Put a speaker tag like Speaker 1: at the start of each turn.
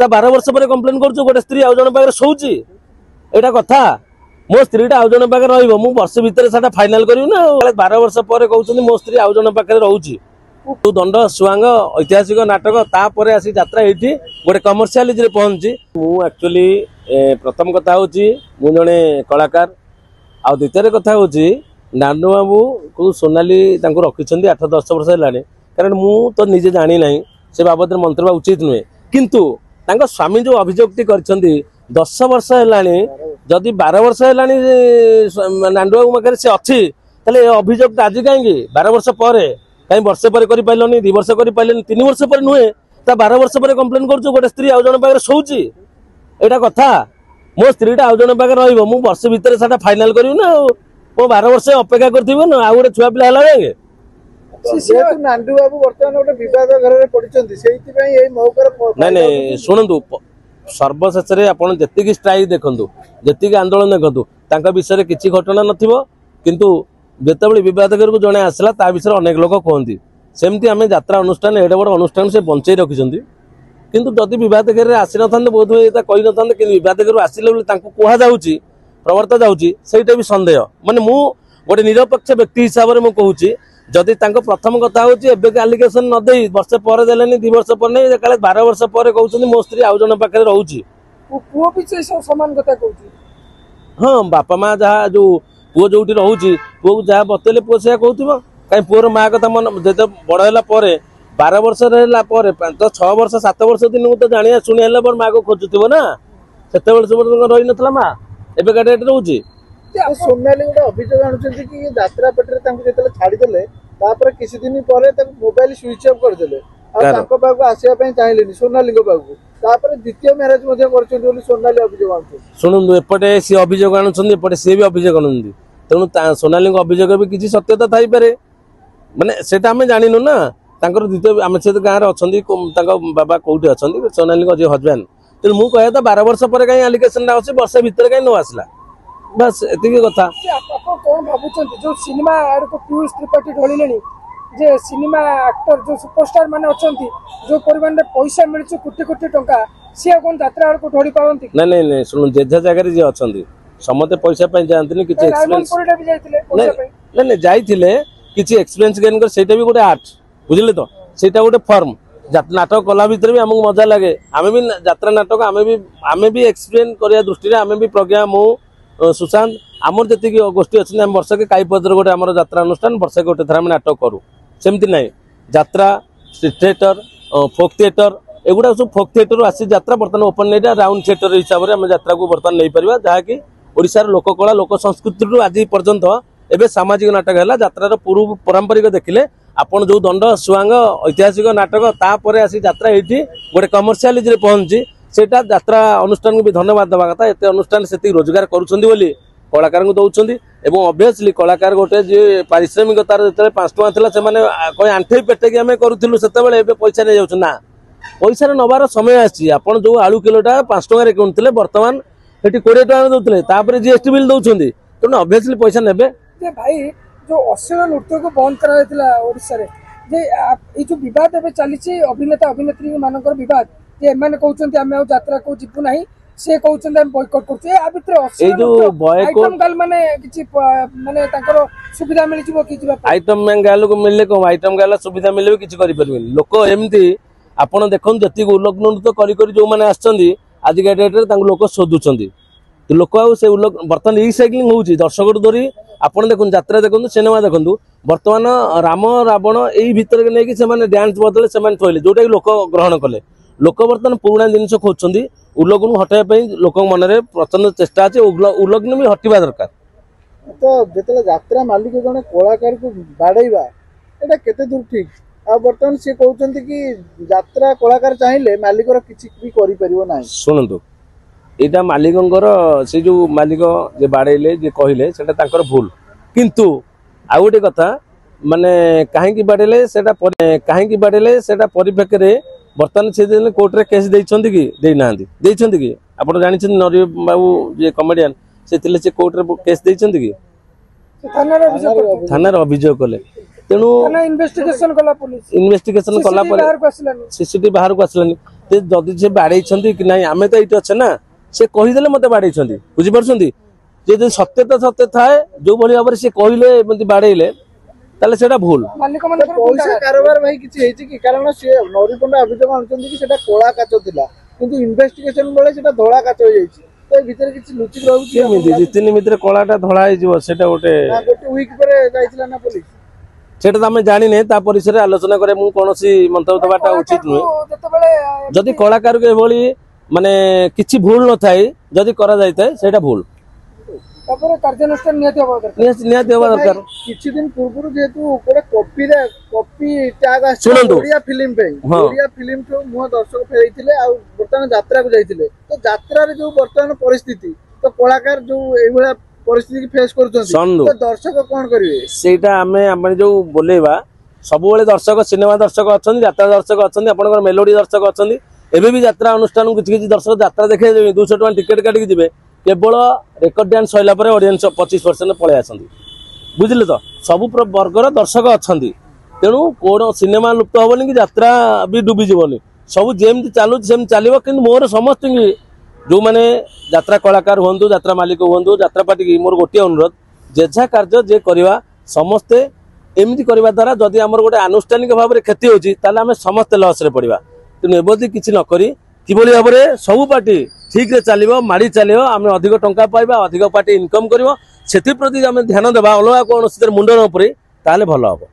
Speaker 1: ता 12 वर्ष पर कंप्लेन करूछु गोटे स्त्री आउ जण पाखरे सोउची एटा कथा मो स्त्रीटा आउ जण पाखरे रहइबो मु वर्ष भितर साटा फाइनल करिउ ना 12 वर्ष पर कहउछनी मो स्त्री आउ जण पाखरे रहउची तो दंड सुआंग ऐतिहासिक नाटक तापर आसी यात्रा एठी गोटे कमर्शियलिज रे पहुंची मु एक्चुअली प्रथम कथा होची मु जणे कलाकार आ द्वितीय कथा होची नानू बाबू को सोनाली तांको रखिछंदी 8-10 वर्ष हेलाने कारण मु तो निजे जानी नाही से बाबद मंत्रवा उचित नुहे किंतु तांको स्वामी जो अभियोगटी करछंदी 10 वर्ष हेलाने जदि 12 वर्ष हेलाने नानू बाबू मकरे से अछि तले अभियोग आज काहेंगे 12 वर्ष पर कहीं वर्ष पर करि पाइलनी 2 वर्ष करि पाइलनी 3 वर्ष पर नुहे ता 12 वर्ष पर कंप्लेन करूछु गोटे स्त्री आउ जण पाखरे सोउची एटा कथा मो स्त्रीटा आउ जण पाखरे रहइबो मु वर्ष भितर साटा फाइनल करिउ ना मो 12 वर्ष अपेक्षा करथिबो ना आ गोटे छुआ पिला हला बेगे
Speaker 2: जेतु नांडू बाबू वर्तमान गोटे विवाद घर रे पडिचंती सेहिति पई एई मौकर
Speaker 1: नहीं नहीं शुणु सर्वशेष रे आपण जत्तिकी स्ट्राइक देखंतु जत्तिकी आंदोलन देखंतु तांका विषय रे किछि घटना नथिबो किंतु जेतेबेले विवाद घर को जणे आसला ता विषय अनेक लोक कहंती सेमती आमे यात्रा अनुष्ठान एडे बड़ अनुष्ठान से बंचै रखिसंती किंतु जदि विवाद घर रे आसी नथांते बोध होय एता कहि नथांते कि विवाद घर आसिले बोले तांको कोहा जाउची प्रवर्त जाउची सेटा भी संदेह माने मु गोटे निरपेक्ष व्यक्ति हिसाब रे मु कहूची जदि तांको प्रथम कथा होची एबे एलिगेशन न देई वर्ष पर देलेनी 2 वर्ष पर नै काले 12 वर्ष पर कहउछनी मो स्त्री आउ जण पाखरे रहउची
Speaker 2: पुओ पिछे समान कथा कहउची
Speaker 1: हां बापा मां जहा जो पुओ जोटी रहउची पुओ को जहा बतेले पुओ से कहउथिबो काई पुओर मां कथा मन जेते बड़ हैला परे 12 वर्ष रहला परे तो 6 वर्ष 7 वर्ष दिन मु तो जानिया सुनि हैला पर मां को खोजुथिबो ना सेते बेल सब रहि नथला मां एबे गाडे रहउची
Speaker 2: सोनाली गोटे अभियोग आणुचंती कि यात्रा पेटरे तांको जेतले छाडी देले तापर किछि दिन परे तांको मोबाइल स्विच ऑफ कर देले आ तांको बागु आसिया पई चाहेलेनी सोनाली को बागु तापर द्वितीय मैरिज मध्ये करचंती बोली सोनाली अभियोग आणुचंती
Speaker 1: सुनंदु एपटे सी अभियोग आणुचंदी एपटे से भी अभियोग आणुंदी तेणु सोनाली को अभियोग भी किछि सत्यता थाई पारे माने सेटा हमें जानिनु ना तांकर द्वितीय आमे से गां रे अछंदी तांको बाबा कोउठी अछंदी सोनाली को जे हस्बैंड तेणु मु कहया त 12 वर्ष पर काई एलिगेशन ना अछि वर्ष भीतर काई न आसला बस एतिकी कथा
Speaker 2: आपन कोन भाबुचंती जो सिनेमा आड़ को पीयूष त्रिपाठी ढोलिलेनी जे सिनेमा एक्टर जो सुपरस्टार माने अछंती जो परिमाण रे पैसा मिलछ कोटी कोटी टंका से कोन यात्रा आड़ को ढोली पावंती
Speaker 1: नहीं नहीं सुनु जे जगह रे जे अछंती समते पैसा पई जानतनी किछि एक्सपीरियंस
Speaker 2: भी जाइतिले पैसा पई
Speaker 1: नहीं जाइतिले किछि एक्सपीरियंस गेन कर सेटा भी गोटे आर्ट बुझिले तो सेटा गोटे फॉर्म नाटक कला भीतर भी हमको मजा लगे आमे भी यात्रा नाटक आमे भी एक्सप्लेन करिया दृष्टि रे आमे भी प्रज्ञा मु सुशांत आमर जति गोष्ठी अच्छी आम वर्ष के काईपद्र गोटे आम यात्रा अनुष्ठान वर्ष गोटे थर नाटक करूँ सेमती ना यात्रा स्ट्रीट थिएटर फोक थिएटर एगुड़ा सब फोक थिएटर आसी यात्रा बर्तमान ओपन नहीं राउंड थिएटर हिसाब से आम यात्रा को बर्तमान नहीं पार जहाँकि ओडिशार लोककला लोक संस्कृति आज पर्यंत एवं सामाजिक नाटक है यात्रार पूर्व पारंपरिक देखिले आपन जो दंड सुआंग ऐतिहासिक नाटक तापर आसी यात्रा ये गोटे कमर्शियलिज रे पहुंची सेटा यात्रा अनुष्ठान को भी धन्यवाद देवा कथा एते अनुष्ठान से रोजगार करुछंदी बोली कलाकार को दउछंदी एवं ऑब्वियसली कलाकार गोटे जे पारिश्रमिकतार जते 5 टका थिला से माने कोई आंठे पेटे कि हमें करूथिलु सेते बेले एबे पैसा नै जाउछ ना पैसा रे नबार समय आछि आपन जो आलू किलोटा 5 टका रे किनथिले वर्तमान हेटी 20 टका दउथिले तापर जीएसटी बिल दउछंदी तो ऑब्वियसली पैसा नेबे
Speaker 2: जे भाई जो अश्लील नृत्य को बंद करा हैतिला ओडिसा रे जे ए जो विवाद एबे चलीछि अभिनेता अभिनेत्री मानकर विवाद जे माने कहउछंती हम यात्रा को जिपु नाही से कहउछंती हम बॉयकॉट करछे आ भितर
Speaker 1: ए जो बॉयकॉट
Speaker 2: आइटम गाल माने किछि माने ताकर सुविधा मिलि जिवो कि जिबा
Speaker 1: आइटम गाल को मिलले को आइटम गाल सुविधा मिलले किछि करि परबेनी लोक एमती आपण देखन जति उल्लग्न तो करी करी जो माने आछंदी आज के डेट रे तांको लोक शोधुछंदी तो लोक आ से बर्तमान रिसाइक्लिंग होउची दर्शक धरी आपण देखन यात्रा देखन सिनेमा देखन वर्तमान राम रावण एई भितर के नै कि से माने डांस बदले से माने थोइले जोटा लोक ग्रहण कले लोक बर्तमान पुराना जिनस खोजछंदी उल्लग्न हटाइबा पई लोक मन रे प्रचंड चेष्टा अछि उल्लग्न भी हटिबा दरकार
Speaker 2: तो जेतले यात्रा मालिक जने कलाकार को बाडैबा एटा केते दूर ठीक आ बर्तमान से कहउछंती कि यात्रा कलाकार चाहिले मालिक रो किछि भी करि परिबो नाही
Speaker 1: सुनंतु एटा मालिकंगर से जो मालिक जे बाडैले जे कहिले सेटा तांकर भूल किंतु आ गोटे कथा माने काहेकि बाडैले सेटा परिप्रेक्षी रे बर्तमान से कोर्ट रे केस देइछंती कि देइ नांदी देइछंती कि आपण जानि छन नरी बाबू जे कॉमेडियन से तिले से कोर्ट रे केस देइछंती कि थाना रे अभियोग कले तेनु
Speaker 2: थाना इन्वेस्टिगेशन कला पुलिस
Speaker 1: इन्वेस्टिगेशन कला पर सीसीटीवी बाहर को आसलानी जदि से बाड़े कि ना आम तो ये अच्छे ना से कहीदे मत बाड़े बुझीपार जे सत्यता सत्य थाए जो भाई भाव से कहले बाड़े ताले सेटा भूल
Speaker 2: पैसा कारोबार भाई किछि हेछि कि कारण से नौरीपंडा अभियोग आनुचंदी कि सेटा कोला काच थिला किंतु इन्वेस्टिगेशन बेले सेटा धोला काच हो जाइछि तो ए भीतर किछि लुचिक रहउछि
Speaker 1: केमिति दी तीन मित्र कोलाटा धोला हे जीवो सेटा गोटे
Speaker 2: वीक पर जाइथिला ना पुलिस
Speaker 1: सेटा त आमे जानि नै ता परिसर आलोचना करे मु कोनोसी मंतव्य दबाटा उचित नुहे जदि कलाकार के एभली माने किछि भूल न थाई जदि करा जायते सेटा भूल
Speaker 2: कार्यानुष्ठान
Speaker 1: निहाती होबा दरकार
Speaker 2: किछि दिन पूर्व जेतु गोटे कॉपी टैग
Speaker 1: सुनंतु
Speaker 2: ओडिया फिल्म पे ओडिया फिल्म तो मुह दर्शक फेरैथिले आ वर्तमान यात्रा को जाइथिले तो यात्रा रे जो वर्तमान परिस्थिति तो कलाकार जो एभला परिस्थिति की फेस करछन तो दर्शक कोन करिवे
Speaker 1: सेटा आमे जो बोलेबा सब बेले दर्शक सिनेमा दर्शक अछन यात्रा दर्शक अछन आपनकर मेलोडी दर्शक अछन एबे भी यात्रा अनुष्ठान किछि किछि दर्शक यात्रा देखे 200 टका टिकट काटी जिवे केवल रेकर्ड डांस सैला पर ऑडियंस 25% पळे आछंदी बुझिले तो सब वर्गर दर्शक अछंदी तेणु कोन सिनेमा लुप्त होबनी कि यात्रा भी डूबी जीवनी सब जेमति चालू सेम चालिबो किंतु मोर समस्त जो माने यात्रा कलाकार हुंतु यात्रा मालिक हुंतु यात्रा पार्टी की मोर गोटे अनुरोध जेझा कार्य जे करवा समस्ते एमती करवा द्वारा जदि आमर गोटे आनुष्ठानिक भाव में क्षति होची ताले आमे समस्त लॉस रे पड़िबा तेणु एबोधी किछि न करी किभली भाव में सब पार्टी ठीक रे चलिबो माड़ी चलिबो आमे अधिक टंका पाइबा अधिक पार्टी इनकम करिवो सेति प्रति आमे ध्यान देबा अलगा कोन मुंडन उपरे ताले भलो हबो।